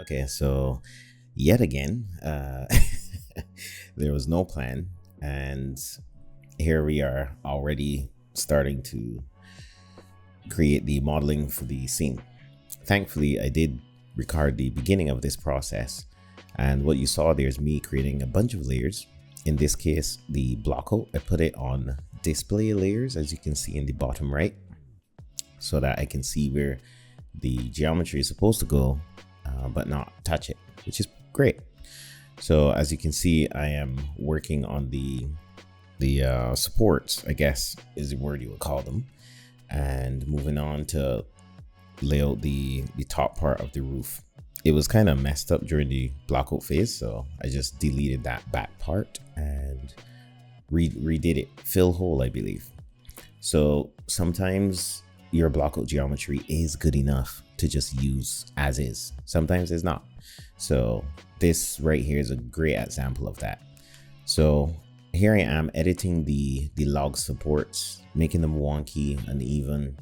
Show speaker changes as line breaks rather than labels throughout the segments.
Okay, so yet again, there was no plan, and here we are already starting to create the modeling for the scene. Thankfully, I did record the beginning of this process, and what you saw there is me creating a bunch of layers. In this case, the block out, I put it on display layers, as you can see in the bottom right, so that I can see where the geometry is supposed to go, but not touch it, which is great. So as you can see, I am working on the supports, I guess is the word you would call them, and moving on to lay out the top part of the roof. It was kind of messed up during the blockout phase, so I just deleted that back part and redid it. Fill hole, I believe. So sometimes your blockout geometry is good enough to just use as is. Sometimes it's not. So this right here is a great example of that. So here I am editing the log supports, making them wonky, uneven,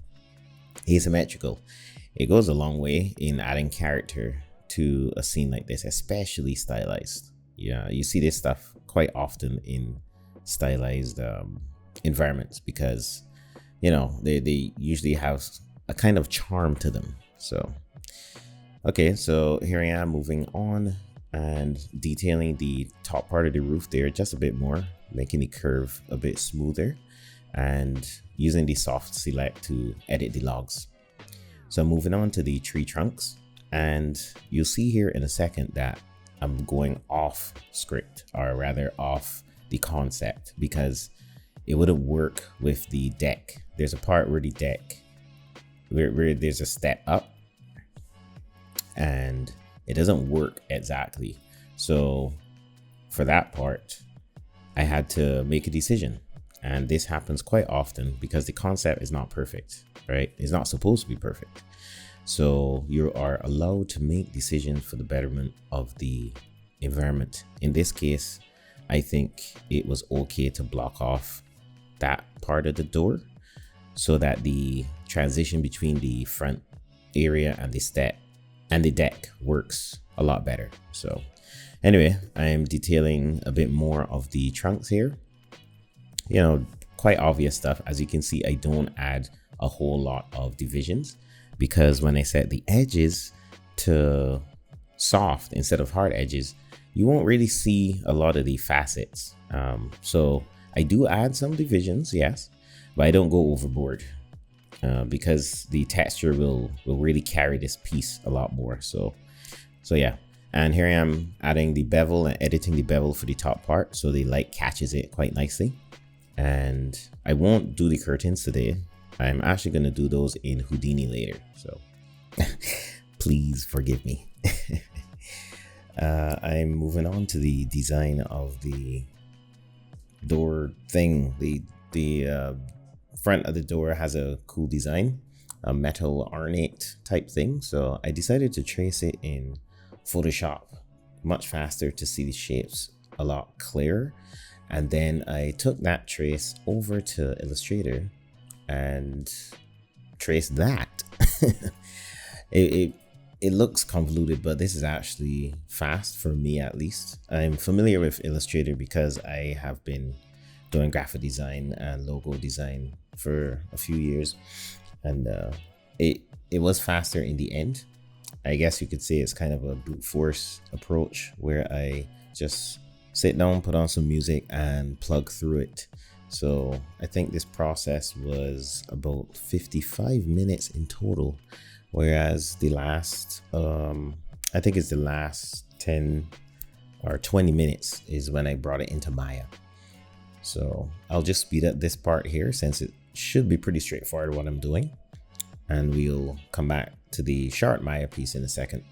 asymmetrical. It goes a long way in adding character to a scene like this, especially stylized. Yeah, you see this stuff quite often in stylized environments because they usually have a kind of charm to them. So okay, so here I am moving on and detailing the top part of the roof there just a bit more, making the curve a bit smoother and using the soft select to edit the logs. So moving on to the tree trunks, and you'll see here in a second that I'm going off script, or rather off the concept, because it wouldn't work with the deck. There's a part where the deck, where there's a step up, and it doesn't work exactly. So for that part, I had to make a decision. And this happens quite often because the concept is not perfect, right? It's not supposed to be perfect. So you are allowed to make decisions for the betterment of the environment. In this case, I think it was okay to block off that part of the door so that the transition between the front area and the step and the deck works a lot better. So anyway, I'm detailing a bit more of the trunks here. Quite obvious stuff. As you can see, I don't add a whole lot of divisions because when I set the edges to soft instead of hard edges, you won't really see a lot of the facets. So I do add some divisions, yes, but I don't go overboard because the texture will really carry this piece a lot more. So yeah. And here I am adding the bevel and editing the bevel for the top part so the light catches it quite nicely. And I won't do the curtains today. I'm actually going to do those in Houdini later. So please forgive me. I'm moving on to the design of the door thing. The front of the door has a cool design, a metal ornate type thing. So I decided to trace it in Photoshop, much faster to see the shapes a lot clearer. And then I took that trace over to Illustrator and traced that. it looks convoluted, but this is actually fast for me, at least. I'm familiar with Illustrator because I have been doing graphic design and logo design for a few years, and it was faster in the end. I guess you could say it's kind of a brute force approach where I just sit down, put on some music and plug through it. So I think this process was about 55 minutes in total, whereas the last I think it's the last 10 or 20 minutes is when I brought it into Maya. So I'll just speed up this part here since it should be pretty straightforward what I'm doing, and we'll come back to the short Maya piece in a second.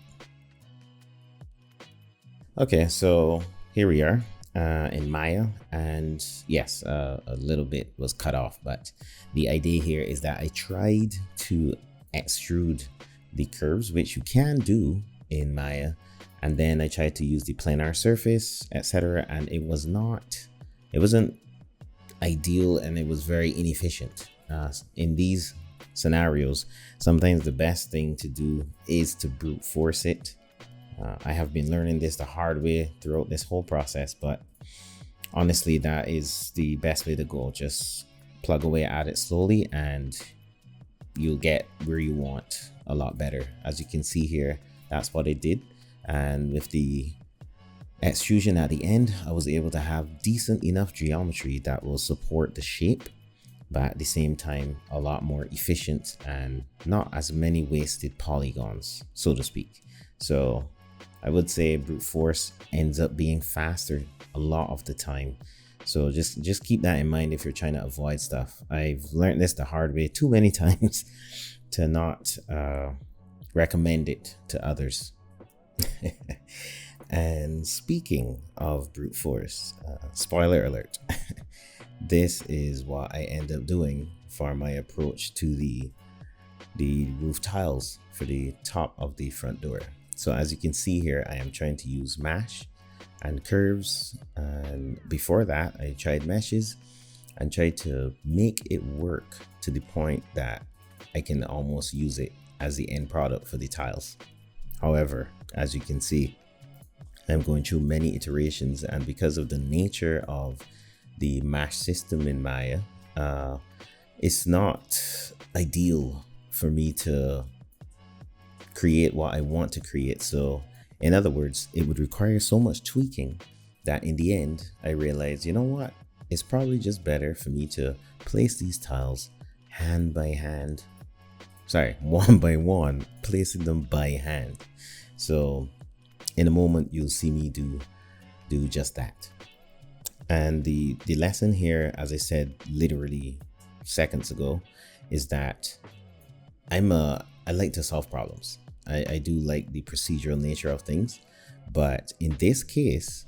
Okay, so here we are in Maya, and yes, a little bit was cut off, but the idea here is that I tried to extrude the curves, which you can do in Maya, and then I tried to use the planar surface, etc., and it wasn't ideal, and it was very inefficient. In these scenarios, sometimes the best thing to do is to brute force it. I have been learning this the hard way throughout this whole process, but honestly, that is the best way to go. Just plug away at it slowly and you'll get where you want a lot better. As you can see here, that's what it did. And with the extrusion at the end, I was able to have decent enough geometry that will support the shape, but at the same time a lot more efficient and not as many wasted polygons, so to speak. So I would say brute force ends up being faster a lot of the time. So just keep that in mind if you're trying to avoid stuff. I've learned this the hard way too many times to not recommend it to others. And speaking of brute force, spoiler alert, this is what I end up doing for my approach to the roof tiles for the top of the front door. So as you can see here, I am trying to use mesh and curves, and before that I tried meshes and tried to make it work to the point that I can almost use it as the end product for the tiles. However, as you can see, I'm going through many iterations, and because of the nature of the mesh system in Maya, it's not ideal for me to create what I want to create. So in other words, it would require so much tweaking that in the end, I realized, you know what? It's probably just better for me to place these tiles hand by hand. Sorry, one by one, placing them by hand. So in a moment, you'll see me do just that. And the lesson here, as I said literally seconds ago, is that I like to solve problems. I do like the procedural nature of things, but in this case,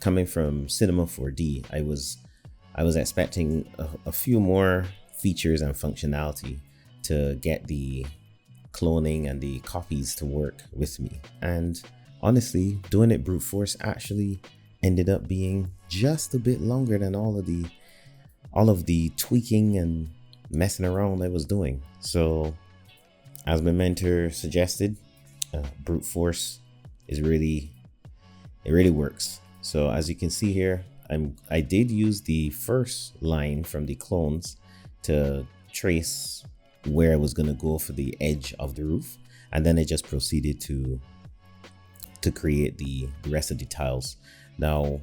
coming from Cinema 4D, I was expecting a few more features and functionality to get the cloning and the copies to work with me. And honestly, doing it brute force actually ended up being just a bit longer than all of the tweaking and messing around I was doing. So as my mentor suggested, brute force is really works. So as you can see here, I did use the first line from the clones to trace where I was going to go for the edge of the roof, and then I just proceeded to create the rest of the tiles. Now,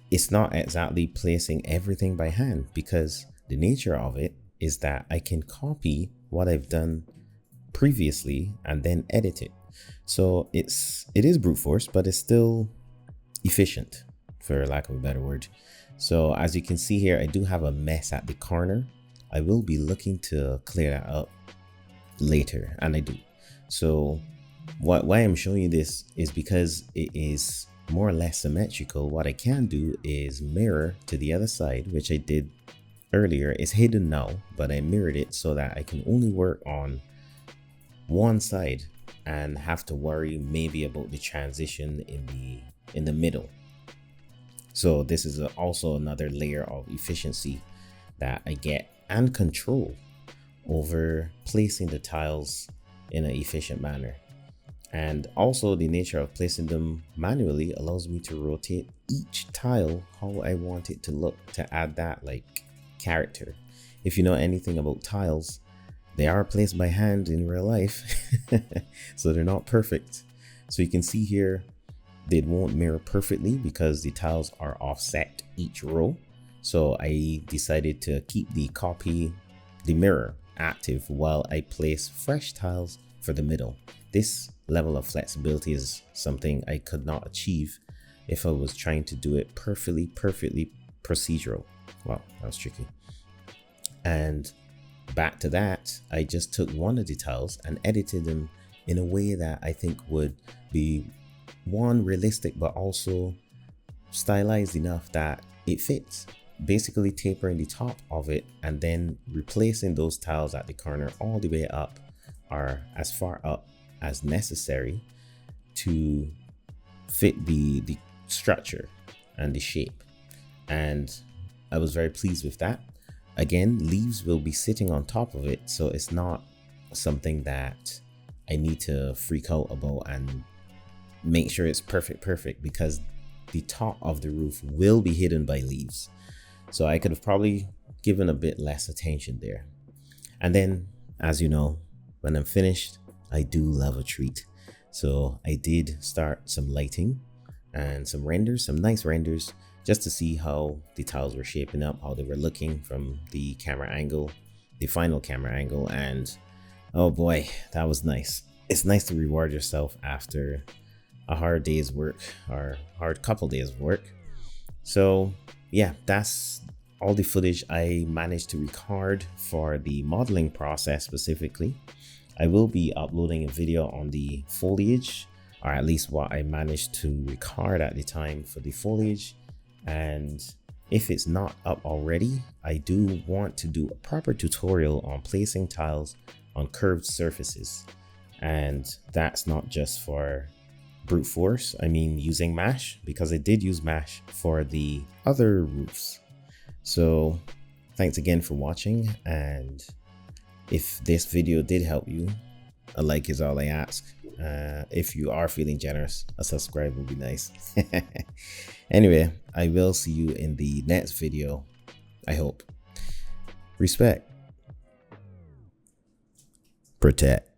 it's not exactly placing everything by hand, because the nature of it is that I can copy what I've done previously and then edit it. So it is brute force, but it's still efficient, for lack of a better word. So as you can see here, I do have a mess at the corner. I will be looking to clear that up later, and I do. So why I'm showing you this is because it is more or less symmetrical. What I can do is mirror to the other side, which I did earlier. It's hidden now, but I mirrored it so that I can only work on one side and have to worry maybe about the transition in the middle. So this is also another layer of efficiency that I get and control over placing the tiles in an efficient manner. And also the nature of placing them manually allows me to rotate each tile how I want it to look, to add that like character. If you know anything about tiles, they are placed by hand in real life, so they're not perfect. So you can see here, they won't mirror perfectly because the tiles are offset each row. So I decided to keep the mirror active while I place fresh tiles for the middle. This level of flexibility is something I could not achieve if I was trying to do it perfectly procedural. Wow, that was tricky. And back to that, I just took one of the tiles and edited them in a way that I think would be one, realistic, but also stylized enough that it fits. Basically tapering the top of it and then replacing those tiles at the corner all the way up, or as far up as necessary to fit the structure and the shape. And I was very pleased with that. Again, leaves will be sitting on top of it, so it's not something that I need to freak out about and make sure it's perfect, because the top of the roof will be hidden by leaves. So I could have probably given a bit less attention there. And then, as you know, when I'm finished, I do love a treat. So I did start some lighting and some renders, some nice renders, just to see how the tiles were shaping up, how they were looking from the camera angle, the final camera angle. And oh boy, that was nice. It's nice to reward yourself after a hard day's work, or hard couple days of work. So yeah, that's all the footage I managed to record for the modeling process specifically. I will be uploading a video on the foliage, or at least what I managed to record at the time for the foliage. And if it's not up already, I do want to do a proper tutorial on placing tiles on curved surfaces. And that's not just for brute force, I mean using mesh, because I did use mesh for the other roofs. So thanks again for watching, and if this video did help you, a like is all I ask. If you are feeling generous, a subscribe would be nice. Anyway, I will see you in the next video, I hope. Respect. Protect.